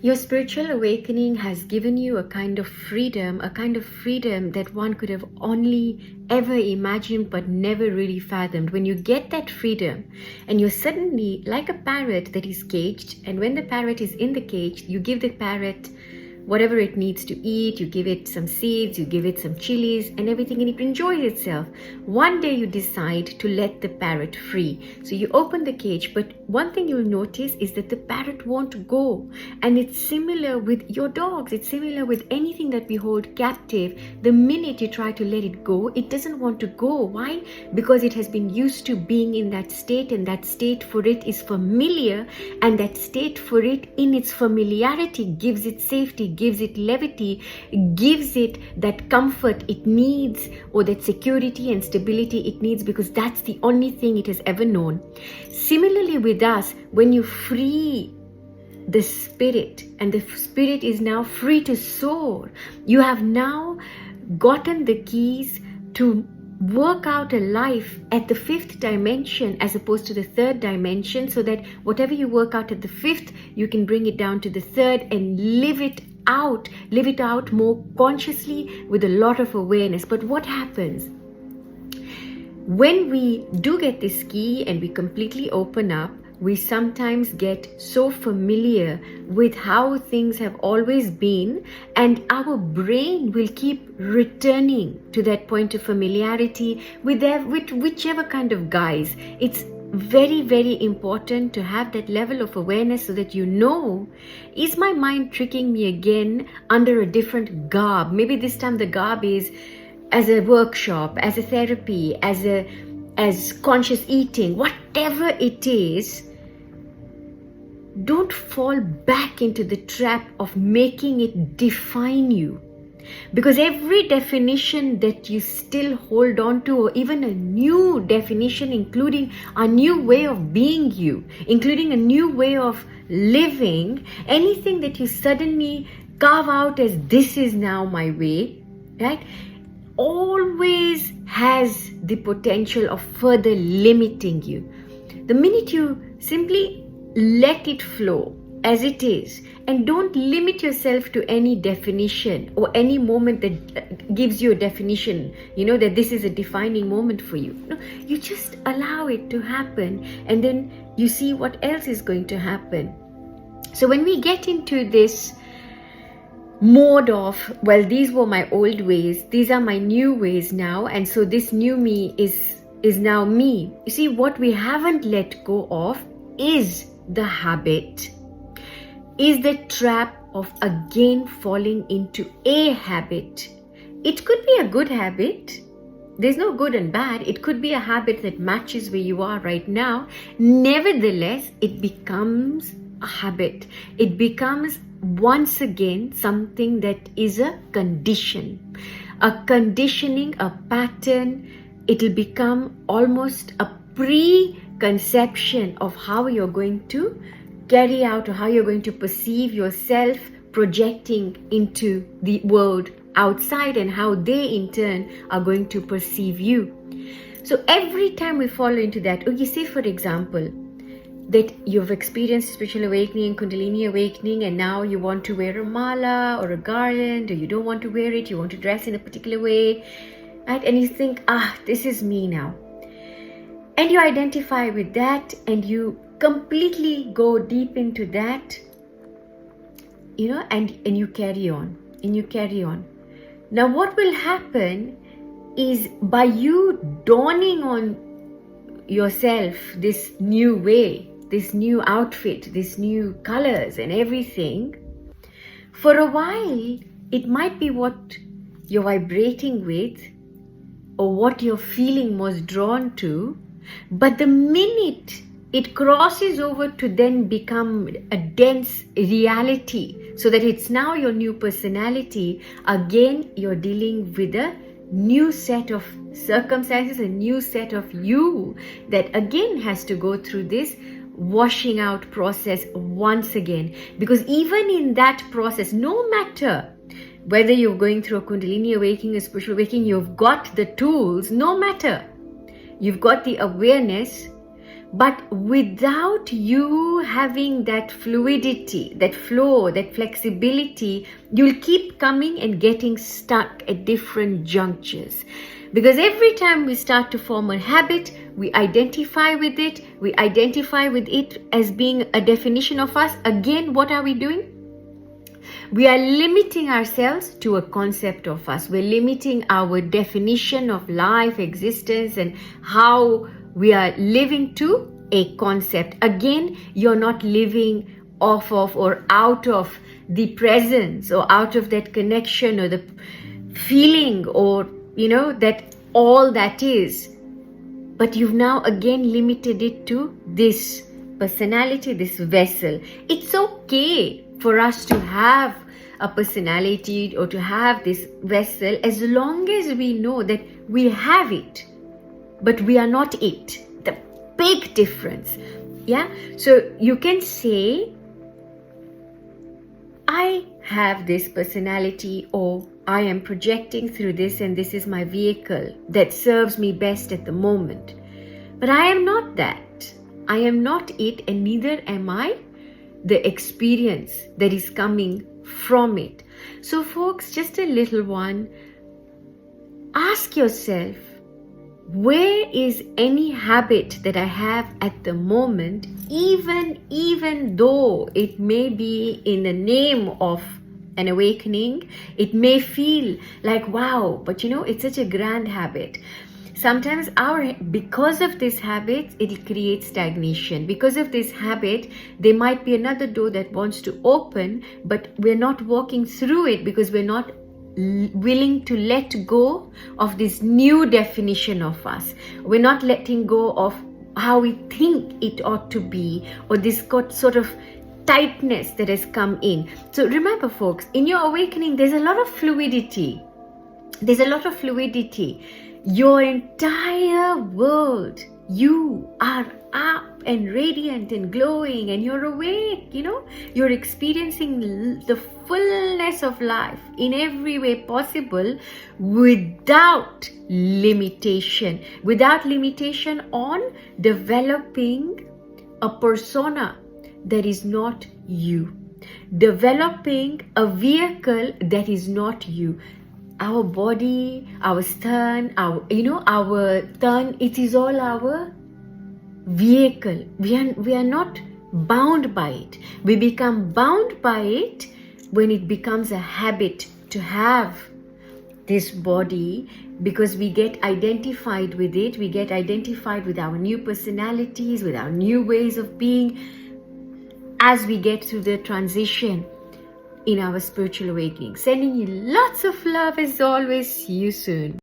Your spiritual awakening has given you a kind of freedom that one could have only ever imagined but never really fathomed. When you get that freedom and you're suddenly like a parrot that is caged, and when the parrot is in the cage, you give the parrot whatever it needs to eat, you give it some seeds, you give it some chilies and everything, and it enjoys itself. One day you decide to let the parrot free. So you open the cage, but one thing you'll notice is that the parrot won't go. And it's similar with your dogs. It's similar with anything that we hold captive. The minute you try to let it go, it doesn't want to go. Why? Because it has been used to being in that state, and that state for it is familiar, and that state for it in its familiarity gives it safety, gives it levity, gives it that comfort it needs, or that security and stability it needs, because that's the only thing it has ever known. Similarly with us, when you free the spirit and the spirit is now free to soar, you have now gotten the keys to work out a life at the fifth dimension as opposed to the third dimension, so that whatever you work out at the fifth, you can bring it down to the third and live it out more consciously with a lot of awareness. But what happens when we do get this key and we completely open up? We sometimes get so familiar with how things have always been, and our brain will keep returning to that point of familiarity with whichever kind of guise. It's very, very important to have that level of awareness so that you know, is my mind tricking me again under a different garb? Maybe this time the garb is as a workshop, as a therapy, as conscious eating, whatever it is. Don't fall back into the trap of making it define you. Because every definition that you still hold on to, or even a new definition, including a new way of being you, including a new way of living, anything that you suddenly carve out as this is now my way, right, always has the potential of further limiting you. The minute you simply let it flow as it is, and don't limit yourself to any definition or any moment that gives you a definition, that this is a defining moment for you. No, you just allow it to happen, and then you see what else is going to happen. So when we get into this mode of, well, these were my old ways, these are my new ways now, and so this new me is now me. You see, what we haven't let go of is the habit, is the trap of again falling into a habit. It could be a good habit. There's no good and bad. It could be a habit that matches where you are right now. Nevertheless, it becomes a habit. It becomes once again something that is a condition, a conditioning, a pattern. It'll become almost a preconception of how you're going to carry out, or how you're going to perceive yourself projecting into the world outside, and how they in turn are going to perceive you. So every time we fall into that, you say, for example, that you've experienced spiritual awakening, Kundalini awakening, and now you want to wear a mala or a garland, or you don't want to wear it, you want to dress in a particular way, right? And you think, this is me now. And you identify with that, and you completely go deep into that, and you carry on, Now what will happen is, by you dawning on yourself this new way, this new outfit, this new colors and everything, for a while it might be what you're vibrating with or what your feeling was drawn to, but the minute it crosses over to then become a dense reality, so that it's now your new personality, again you're dealing with a new set of circumstances, a new set of you that again has to go through this washing out process once again. Because even in that process, no matter whether you're going through a Kundalini awakening, a spiritual awakening, you've got the tools, no matter. You've got the awareness, But without you having that fluidity, that flow, that flexibility, you'll keep coming and getting stuck at different junctures. Because every time we start to form a habit, we identify with it as being a definition of us. Again, what are we doing? We are limiting ourselves to a concept of us. We're limiting our definition of life, existence, and how we are living to a concept. Again, you're not living off of or out of the presence or out of that connection or the feeling or, that all that is. But you've now again limited it to this personality, this vessel. It's okay for us to have a personality or to have this vessel as long as we know that we have it, but we are not it. The big difference. Yeah. So you can say, I have this personality, or I am projecting through this, and this is my vehicle that serves me best at the moment. But I am not that. I am not it, and neither am I the experience that is coming from it. So folks, just a little one, ask yourself, where is any habit that I have at the moment, even though it may be in the name of an awakening, it may feel like, wow, but it's such a grand habit. Sometimes because of this habit, it creates stagnation. Because of this habit, there might be another door that wants to open, but we're not walking through it because we're not willing to let go of this new definition of us. We're not letting go of how we think it ought to be, or this sort of tightness that has come in. So remember, folks, in your awakening, there's a lot of fluidity. Your entire world, you are up and radiant and glowing, and you're awake, you're experiencing the fullness of life in every way possible without limitation on developing a persona that is not you, developing a vehicle that is not you. Our body, our stern, our turn, it is all our vehicle. We are not bound by it. We become bound by it when it becomes a habit to have this body, because we get identified with it. We get identified with our new personalities, with our new ways of being as we get through the transition in our spiritual awakening. Sending you lots of love as always. See you soon.